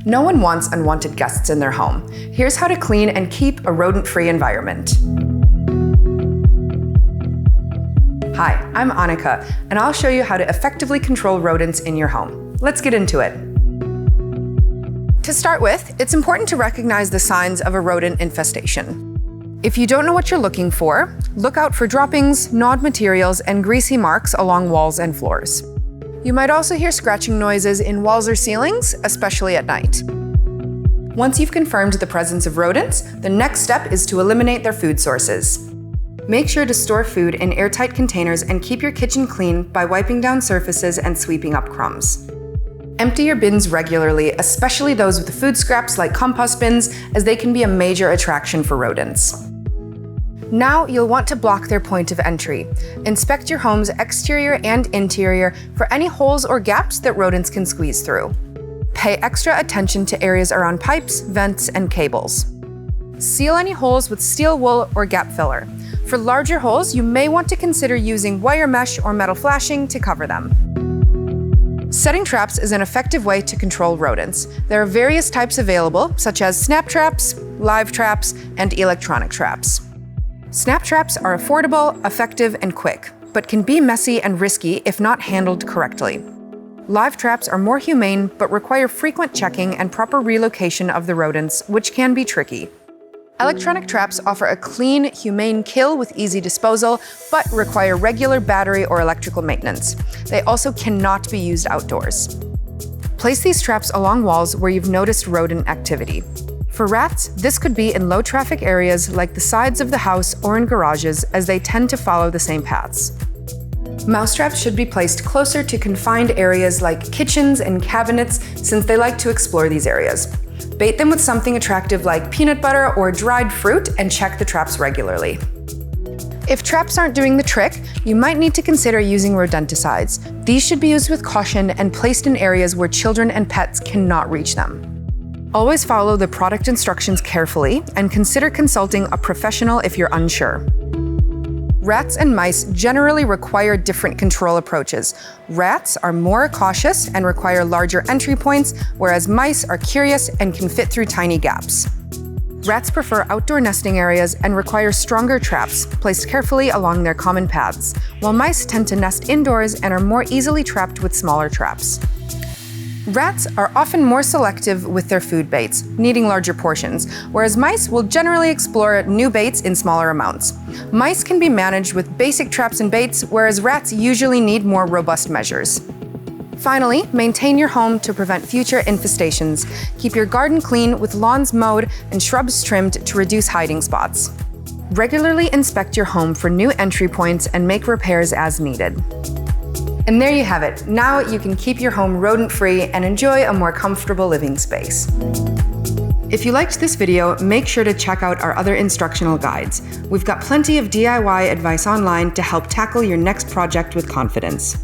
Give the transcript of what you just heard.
No one wants unwanted guests in their home. Here's how to clean and keep a rodent-free environment. Hi, I'm Annika, and I'll show you how to effectively control rodents in your home. Let's get into it. To start with, it's important to recognize the signs of a rodent infestation. If you don't know what you're looking for, look out for droppings, gnawed materials, and greasy marks along walls and floors. You might also hear scratching noises in walls or ceilings, especially at night. Once you've confirmed the presence of rodents, the next step is to eliminate their food sources. Make sure to store food in airtight containers and keep your kitchen clean by wiping down surfaces and sweeping up crumbs. Empty your bins regularly, especially those with food scraps like compost bins, as they can be a major attraction for rodents. Now you'll want to block their point of entry. Inspect your home's exterior and interior for any holes or gaps that rodents can squeeze through. Pay extra attention to areas around pipes, vents, and cables. Seal any holes with steel wool or gap filler. For larger holes, you may want to consider using wire mesh or metal flashing to cover them. Setting traps is an effective way to control rodents. There are various types available, such as snap traps, live traps, and electronic traps. Snap traps are affordable, effective, and quick, but can be messy and risky if not handled correctly. Live traps are more humane, but require frequent checking and proper relocation of the rodents, which can be tricky. Electronic traps offer a clean, humane kill with easy disposal, but require regular battery or electrical maintenance. They also cannot be used outdoors. Place these traps along walls where you've noticed rodent activity. For rats, this could be in low-traffic areas like the sides of the house or in garages, as they tend to follow the same paths. Mousetraps should be placed closer to confined areas like kitchens and cabinets, since they like to explore these areas. Bait them with something attractive like peanut butter or dried fruit and check the traps regularly. If traps aren't doing the trick, you might need to consider using rodenticides. These should be used with caution and placed in areas where children and pets cannot reach them. Always follow the product instructions carefully and consider consulting a professional if you're unsure. Rats and mice generally require different control approaches. Rats are more cautious and require larger entry points, whereas mice are curious and can fit through tiny gaps. Rats prefer outdoor nesting areas and require stronger traps, placed carefully along their common paths, while mice tend to nest indoors and are more easily trapped with smaller traps. Rats are often more selective with their food baits, needing larger portions, whereas mice will generally explore new baits in smaller amounts. Mice can be managed with basic traps and baits, whereas rats usually need more robust measures. Finally, maintain your home to prevent future infestations. Keep your garden clean with lawns mowed and shrubs trimmed to reduce hiding spots. Regularly inspect your home for new entry points and make repairs as needed. And there you have it. Now you can keep your home rodent-free and enjoy a more comfortable living space. If you liked this video, make sure to check out our other instructional guides. We've got plenty of DIY advice online to help tackle your next project with confidence.